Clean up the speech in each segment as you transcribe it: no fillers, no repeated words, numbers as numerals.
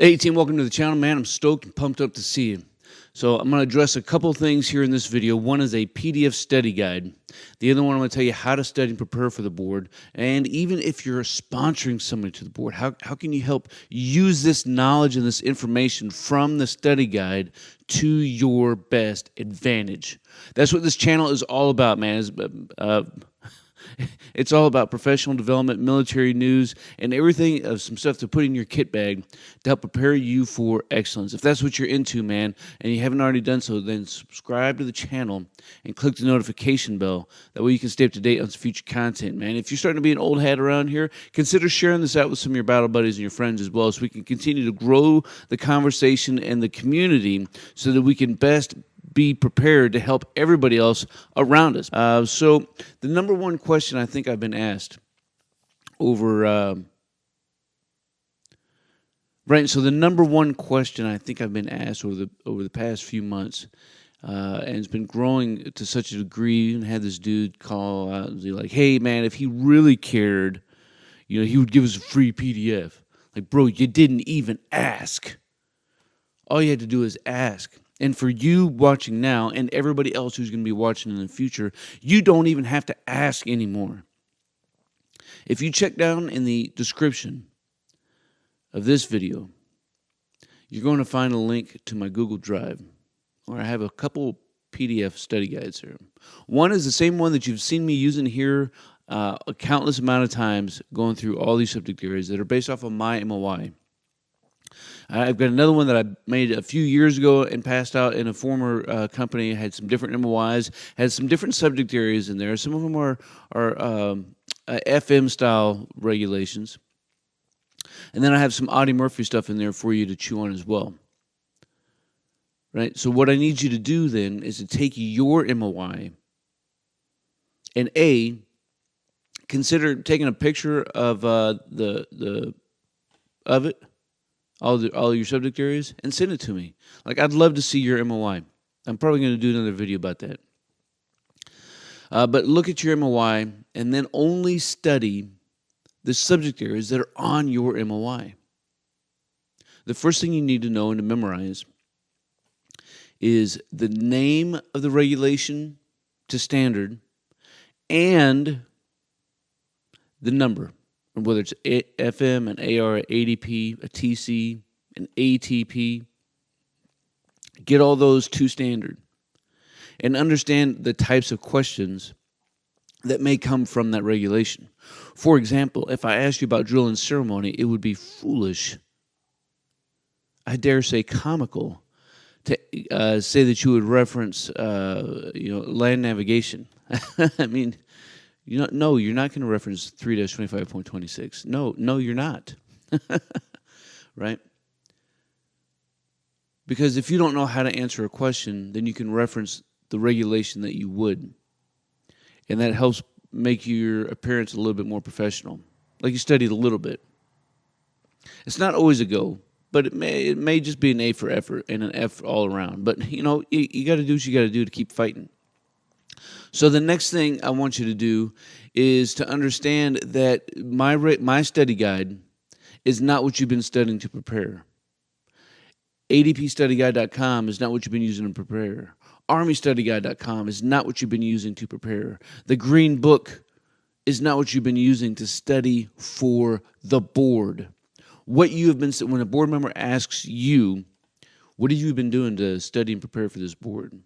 Hey team, welcome to the channel, man. I'm stoked and pumped up to see you. So I'm going to address a couple things here in this video. One is a PDF study guide. The other one, I'm going to tell you how to study and prepare for the board. And even if you're sponsoring somebody to the board, how can you help use this knowledge and this information from the study guide to your best advantage? That's what this channel is all about, man. It's all about professional development, military news, and everything of some stuff to put in your kit bag to help prepare you for excellence. If that's what you're into, man, and you haven't already done so, then subscribe to the channel and click the notification bell. That way you can stay up to date on some future content, man. If you're starting to be an old hat around here, consider sharing this out with some of your battle buddies and your friends as well, so we can continue to grow the conversation and the community so that we can best be prepared to help everybody else around us. So the number one question I think I've been asked over, So the number one question I think I've been asked over the past few months, and it's been growing to such a degree, and had this dude call out and be like, "Hey man, if he really cared, he would give us a free PDF." Like, bro, you didn't even ask. All you had to do is ask. And for you watching now and everybody else who's going to be watching in the future, you don't even have to ask anymore. If you check down in the description of this video, you're going to find a link to my Google Drive, where I have a couple PDF study guides here. One is the same one that you've seen me using here a countless amount of times, going through all these subject areas that are based off of my MOI. I've got another one that I made a few years ago and passed out in a former company. Had some different MOIs, had some different subject areas in there. Some of them are FM style regulations. And then I have some Audie Murphy stuff in there for you to chew on as well. Right? So what I need you to do then is to take your MOI and consider taking a picture of it, all your subject areas, and send it to me. Like, I'd love to see your MOI. I'm probably going to do another video about that. But look at your MOI and then only study the subject areas that are on your MOI. The first thing you need to know and to memorize is the name of the regulation to standard and the number. Whether it's FM, an AR, an ADP, a TC, an ATP, get all those to standard and understand the types of questions that may come from that regulation. For example, if I asked you about drill and ceremony, it would be foolish, I dare say comical, to say that you would reference land navigation. I mean, no, you're not going to reference 3-25.26. No, you're not. Right? Because if you don't know how to answer a question, then you can reference the regulation that you would. And that helps make your appearance a little bit more professional. Like you studied a little bit. It's not always a go, but it may just be an A for effort and an F all around. But, you got to do what you got to do to keep fighting. So the next thing I want you to do is to understand that my study guide is not what you've been studying to prepare. ADPstudyguide.com is not what you've been using to prepare. ArmyStudyGuide.com is not what you've been using to prepare. The Green Book is not what you've been using to study for the board. What you have been, when a board member asks you, what have you been doing to study and prepare for this board?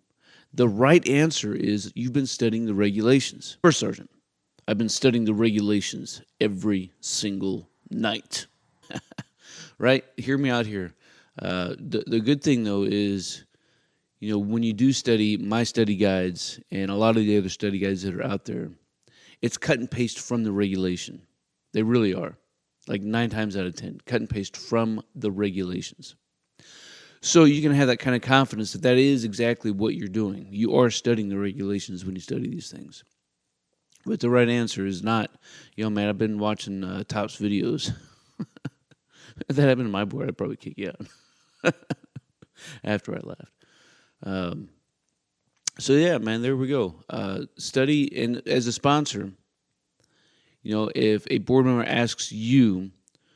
The right answer is you've been studying the regulations. First Sergeant, I've been studying the regulations every single night. Right? Hear me out here. The good thing, though, is, when you do study my study guides and a lot of the other study guides that are out there, it's cut and paste from the regulation. They really are. Like 9 times out of 10, cut and paste from the regulations. So you can have that kind of confidence that is exactly what you're doing. You are studying the regulations when you study these things. But the right answer is not, man, I've been watching Top's videos. If that happened to my board, I'd probably kick you out after I left. So yeah, man, there we go. Study, and as a sponsor, if a board member asks you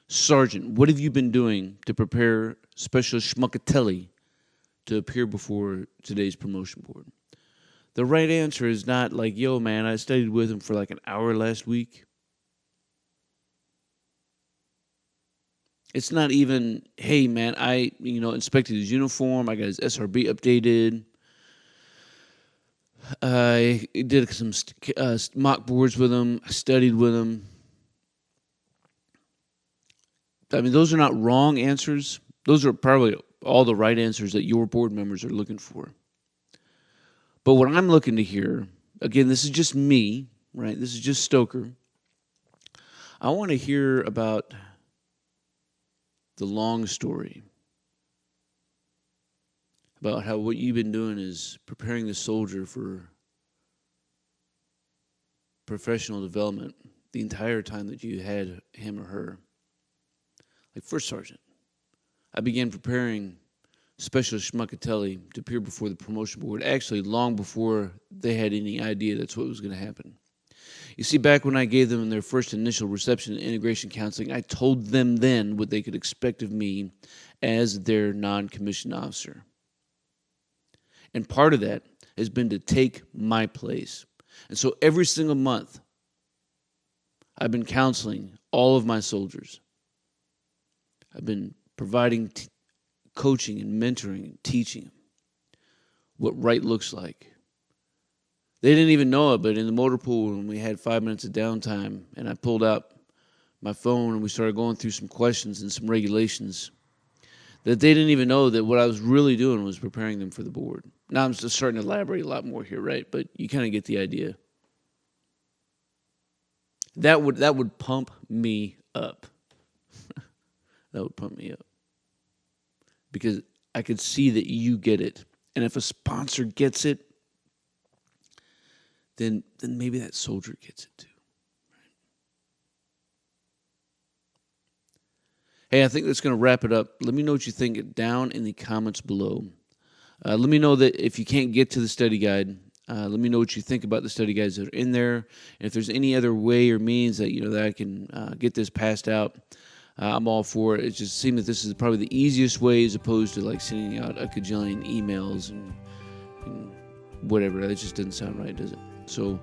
Sergeant, what have you been doing to prepare Special Schmuckatelli to appear before today's promotion board? The right answer is not like, yo, man, I studied with him for like an hour last week. It's not even, hey, man, I inspected his uniform. I got his SRB updated. I did some mock boards with him. I studied with him. I mean, those are not wrong answers. Those are probably all the right answers that your board members are looking for. But what I'm looking to hear, again, this is just me, right? This is just Stoker. I want to hear about the long story, about how what you've been doing is preparing the soldier for professional development the entire time that you had him or her. Like First Sergeant, I began preparing Special Schmuckatelli to appear before the promotion board, actually long before they had any idea that's what was going to happen. You see, back when I gave them their first initial reception and integration counseling, I told them then what they could expect of me as their non-commissioned officer. And part of that has been to take my place. And so every single month, I've been counseling all of my soldiers. I've been providing coaching and mentoring and teaching them what right looks like. They didn't even know it, but in the motor pool, when we had 5 minutes of downtime, and I pulled out my phone and we started going through some questions and some regulations, that they didn't even know that what I was really doing was preparing them for the board. Now I'm just starting to elaborate a lot more here, right? But you kind of get the idea. That would pump me up. That would pump me up. Because I could see that you get it. And if a sponsor gets it, then maybe that soldier gets it too. Right? Hey, I think that's going to wrap it up. Let me know what you think down in the comments below. Let me know that if you can't get to the study guide, let me know what you think about the study guides that are in there. And if there's any other way or means that that I can get this passed out, I'm all for it. It just seems that this is probably the easiest way as opposed to like sending out a cajillion emails and whatever. That just doesn't sound right, does it? So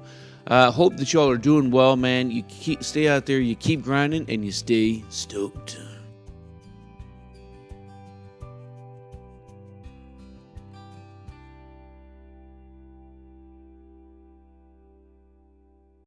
hope that y'all are doing well, man. You stay out there, you keep grinding, and you stay stoked.